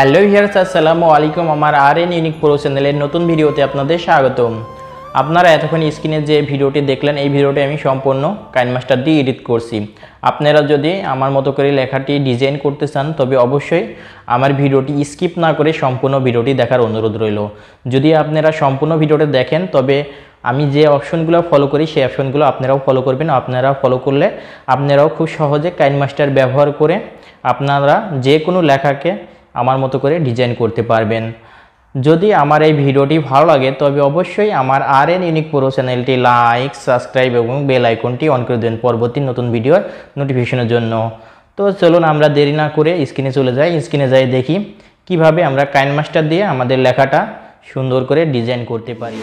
Hello viewers, আসসালামু আলাইকুম। আমার আরএন ইউনিক প্রো চ্যানেলের নতুন ভিডিওতে আপনাদের স্বাগতম। আপনারা এতক্ষণ স্ক্রিনে যে ভিডিওটি দেখলেন, এই ভিডিওটি আমি সম্পূর্ণ কাইনমাস্টার দিয়ে এডিট করছি। আপনারা যদি আমার মতো করে লেখাটি ডিজাইন করতে চান তবে অবশ্যই আমার ভিডিওটি স্কিপ না করে সম্পূর্ণ ভিডিওটি দেখার অনুরোধ রইল। যদি আপনারা সম্পূর্ণ ভিডিওটি দেখেন তবে আমি যে অপশনগুলো ফলো করি সেই অপশনগুলো আপনারাও ফলো করবেন। আপনারা ফলো করলে আপনারাও খুব সহজে কাইনমাস্টার ব্যবহার করে আপনারা যে কোনো লেখাকে আমার মতো করে ডিজাইন করতে পারবেন। যদি আমার এই ভিডিওটি ভালো লাগে তবে অবশ্যই আমার আরএন ইউনিক প্রো চ্যানেলটি লাইক, সাবস্ক্রাইব এবং বেল আইকনটি অন করে দেন পরবর্তী নতুন ভিডিওর নোটিফিকেশনের জন্য। তো চলুন আমরা দেরি না করে স্ক্রিনে চলে যাই। স্ক্রিনে যাই দেখি কিভাবে আমরা কাইনমাস্টার দিয়ে আমাদের লেখাটা সুন্দর করে ডিজাইন করতে পারি।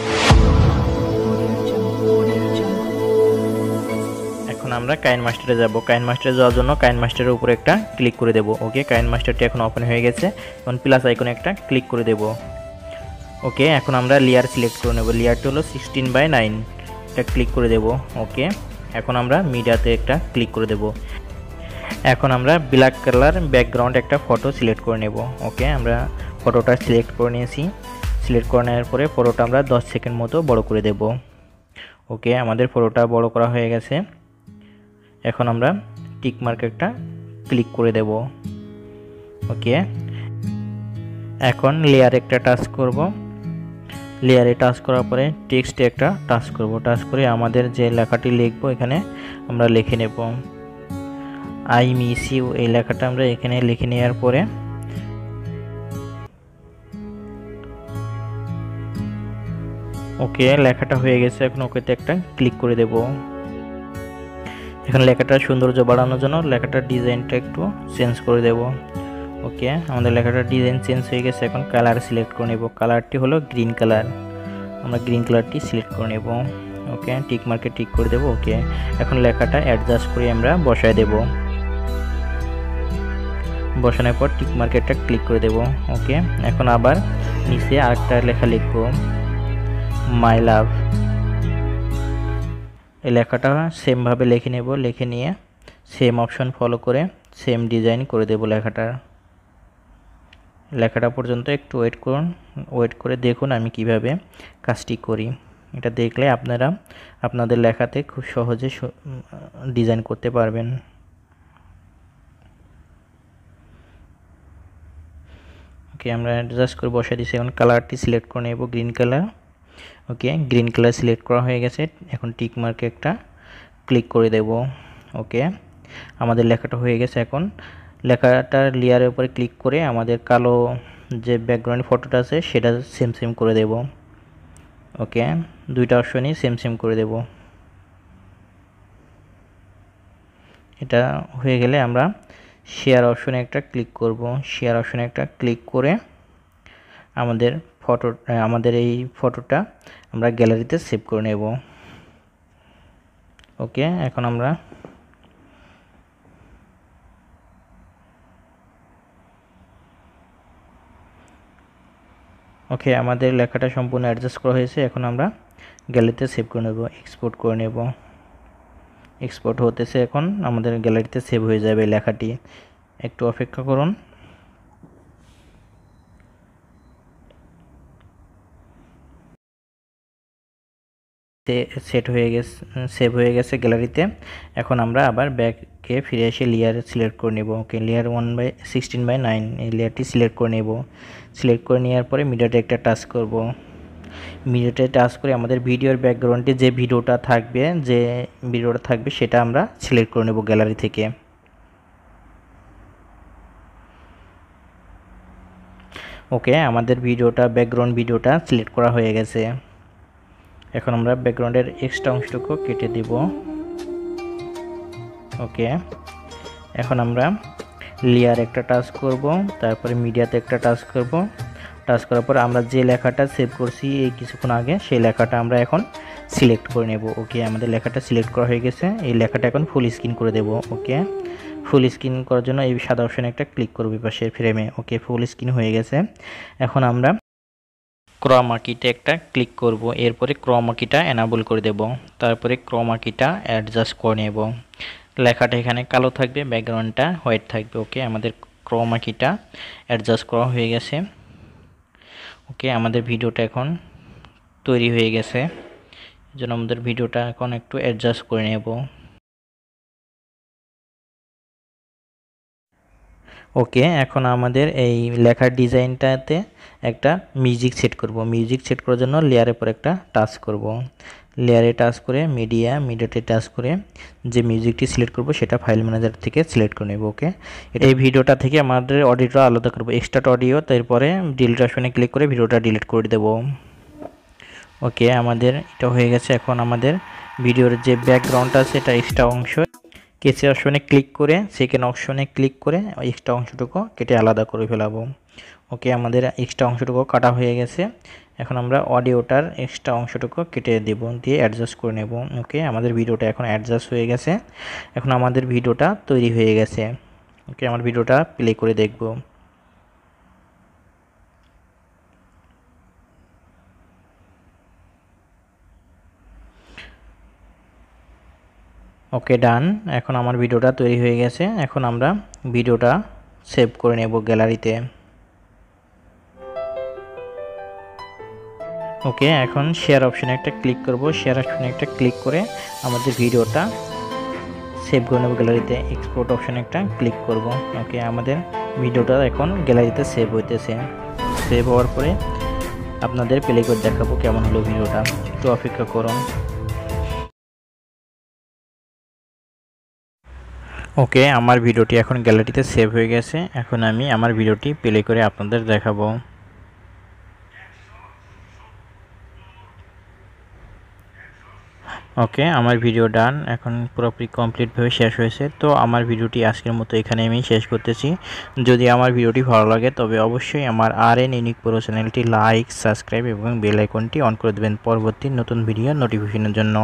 এখন আমরা কাইনমাস্টারে যাব। কাইনমাস্টারে যাওয়ার জন্য কাইনমাস্টারের উপরে একটা ক্লিক করে দেব। ওকে, কাইনমাস্টারটি এখন ওপেন হয়ে গেছে। এখন প্লাস আইকনে একটা ক্লিক করে দেব। ওকে, এখন আমরা লেয়ার সিলেক্ট করে নেব। লেয়ারটি হলো 16:9, এটা ক্লিক করে দেব। ওকে, এখন আমরা মিডিয়াতে একটা ক্লিক করে দেব। এখন আমরা ব্ল্যাক কালার ব্যাকগ্রাউন্ড একটা ফটো সিলেক্ট করে নেব। ওকে, আমরা ফটোটা সিলেক্ট করে নিয়েছি। সিলেক্ট করে নেওয়ার পরে ফটোটা আমরা 10 সেকেন্ড মতো বড় করে দেব। ওকে, আমাদের ফটোটা বড় করা হয়ে গেছে। এখন আমরা টিক মার্ক একটা ক্লিক করে দেব। ওকে, এখন লেয়ারে একটা টাচ করব। লেয়ারে টাচ করার পরে টেক্সটে একটা টাচ করব। টাচ করে আমাদের যে লেখাটি লিখব এখানে আমরা লিখে নেব আই মিস ইউ। এই লেখাটা আমরা এখানে লিখে নেওয়ার পরে ওকে, লেখাটা হয়ে গেছে। এখন ওকেতে একটা ক্লিক করে দেব। এখন লেখাটা সৌন্দর্য বাড়ানোর জন্য লেখাটার ডিজাইনটা একটু চেঞ্জ করে দেব। ওকে, আমাদের লেখাটার ডিজাইন চেঞ্জ হয়ে গেছে। এখন কালার সিলেক্ট করে নেব। কালারটি হলো গ্রিন কালার। আমরা গ্রিন কালারটি সিলেক্ট করে নেব। ওকে, টিক মার্কে টিক করে দেব। ওকে, এখন লেখাটা অ্যাডজাস্ট করে আমরা বসায় দেব। বসানোর পর টিক মার্কে একটা ক্লিক করে দেব। ওকে, এখন আবার নিচে আরেকটা লেখা লিখব, মাই লাভ। এই লেখাটা সেমভাবে লিখে নেব। লিখে নিয়ে সেম অপশন ফলো করে সেম ডিজাইন করে দেব লেখাটা পর্যন্ত একটু ওয়েট করুন। ওয়েট করে দেখুন আমি কিভাবে কাজটি করি। এটা দেখলে আপনারা আপনাদের লেখাতে খুব সহজে ডিজাইন করতে পারবেন। ওকে, আমরা অ্যাডজাস্ট করে বসিয়ে দিয়েছি। এখন কালারটি সিলেক্ট করে নেব, গ্রিন কালার। ওকে, গ্রিন কালার সিলেক্ট করা হয়ে গেছে। এখন টিক মার্কে একটা ক্লিক করে দেব। ওকে, আমাদের লেখাটা হয়ে গেছে। এখন লেখাটার লেয়ারের উপরে ক্লিক করে আমাদের কালো যে ব্যাকগ্রাউন্ড ফটোটা আছে সেটা সেম করে দেব। ওকে, দুইটা অপশনই সেম করে দেব। এটা হয়ে গেলে আমরা শেয়ার অপশনে একটা ক্লিক করব। শেয়ার অপশনে একটা ক্লিক করে আমাদের এই ফটোটা আমরা গ্যালারিতে সেভ করে নেব। ওকে, এখন আমরা ওকে, আমাদের লেখাটা সম্পূর্ণ অ্যাডজাস্ট করা হয়েছে। এখন আমরা গ্যালারিতে সেভ করে নেব, এক্সপোর্ট করে নেব। এক্সপোর্ট হতেছে, এখন আমাদের গ্যালারিতে সেভ হয়ে যাবে লেখাটি। একটু অপেক্ষা করুন। সেভ হয়ে গেছে গ্যালারিতে। এখন আমরা আবার ব্যাকে ফিরে এসে লেয়ার সিলেক্ট করে নেব। ওকে, লেয়ার 16:9 এই লেয়ারটি সিলেক্ট করে নেব। সিলেক্ট করে নেওয়ার পরে মিডিয়াতে একটা টাচ করব। মিডিয়াতে টাচ করে আমাদের ভিডিওর ব্যাকগ্রাউন্ডে যে ভিডিওটা থাকবে সেটা আমরা সিলেক্ট করে নেব গ্যালারি থেকে। ওকে, আমাদের ব্যাকগ্রাউন্ড ভিডিওটা সিলেক্ট করা হয়ে গেছে। এখন আমরা ব্যাকগ্রাউন্ডের এক্সট্রা অংশটুকু কেটে দিব। ওকে, এখন আমরা লেয়ার একটা টাচ করব, তারপরে মিডিয়াতে একটা টাচ করব। টাচ করার পর আমরা যে লেখাটা সেভ করছি এই কিছুক্ষণ আগে সেই লেখাটা আমরা এখন সিলেক্ট করে নেব। ওকে, আমাদের লেখাটা সিলেক্ট করা হয়ে গেছে। এই লেখাটা এখন ফুল স্ক্রিন করে দেব। ওকে, ফুল স্ক্রিন করার জন্য এই সাদা অপশনে একটা ক্লিক করব পাশের ফ্রেমে। ওকে, ফুল স্ক্রিন হয়ে গেছে। এখন আমরা ক্রমা কিতে একটা ক্লিক করব। এরপরে ক্রমা কিটা এনাবল করে দেব। তারপরে ক্রমা কিটা অ্যাডজাস্ট করে নেব। লেখাটা এখানে কালো থাকবে, ব্যাকগ্রাউন্ডটা হোয়াইট থাকবে। ওকে, আমাদের ক্রোমা কিটা অ্যাডজাস্ট করা হয়ে গেছে। ওকে, আমাদের ভিডিওটা এখন তৈরি হয়ে গেছে, এজন্য আমাদের ভিডিওটা এখন একটু অ্যাডজাস্ট করে নেব। ওকে, এখন আমাদের এই লেখার ডিজাইনটাতে একটা মিউজিক সেট করব। মিউজিক সেট করার জন্য লেয়ারের পর একটা টাচ করব। লেয়ারে টাচ করে মিডিয়াতে টাচ করে যে মিউজিকটি সিলেক্ট করব সেটা ফাইল ম্যানেজার থেকে সিলেক্ট করে নেব। ওকে, এই ভিডিওটা থেকে আমাদের অডিওটা আলাদা করব, এক্সট্রা অডিও, তারপরে ডিলিট অপশনে ক্লিক করে ভিডিওটা ডিলিট করে দেব। ওকে, আমাদের এটা হয়ে গেছে। এখন আমাদের ভিডিওর যে ব্যাকগ্রাউন্ডটা আছে এটা এক্সট্রা অংশ, কেসি অপশনে ক্লিক করে সেকেন্ড অপশনে ক্লিক করে এক্সট্রা অংশটুকু কেটে আলাদা করে ফেলাবো। ওকে, আমাদের এক্সট্রা অংশটুকু কাটা হয়ে গেছে। এখন আমরা অডিওটার এক্সট্রা অংশটুকু কেটে দেব, দিয়ে অ্যাডজাস্ট করে নেব। ওকে, আমাদের ভিডিওটা এখন অ্যাডজাস্ট হয়ে গেছে। এখন আমাদের ভিডিওটা তৈরি হয়ে গেছে। ওকে, আমার ভিডিওটা প্লে করে দেখব। ওকে, ডান। এখন আমার ভিডিওটা তৈরি হয়ে গেছে। এখন আমরা ভিডিওটা সেভ করে নেব গ্যালারিতে। ওকে, এখন শেয়ার অপশনে একটা ক্লিক করব। শেয়ার অপশনে একটা ক্লিক করে আমাদের ভিডিওটা সেভ করে নেব গ্যালারিতে। এক্সপোর্ট অপশনে একটা ক্লিক করব। ওকে, আমাদের ভিডিওটা এখন গ্যালারিতে সেভ হইতেছে। সেভ হওয়ার পরে আপনাদের প্লে করে দেখাবো কেমন হলো ভিডিওটা। একটু অপেক্ষা করুন। ওকে, আমার ভিডিওটি এখন গ্যালারিতে সেভ হয়ে গেছে। এখন আমি আমার ভিডিওটি প্লে করে আপনাদের দেখাবো। ওকে, আমার ভিডিও ডান, এখন পুরোপুরি কমপ্লিটভাবে শেষ হয়েছে। তো আমার ভিডিওটি আজকের মতো এখানে আমি শেষ করতেছি। যদি আমার ভিডিওটি ভালো লাগে তবে অবশ্যই আমার RN ইউনিক প্রো চ্যানেলটি লাইক, সাবস্ক্রাইব এবং বেল আইকনটি অন করে দেবেন পরবর্তী নতুন ভিডিও নোটিফিকেশনের জন্য।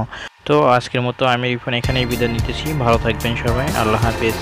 তো আজকের মতো আমি এখানেই বিদায় নিতেছি। ভালো থাকবেন সবাই, আল্লাহ হাফেজ।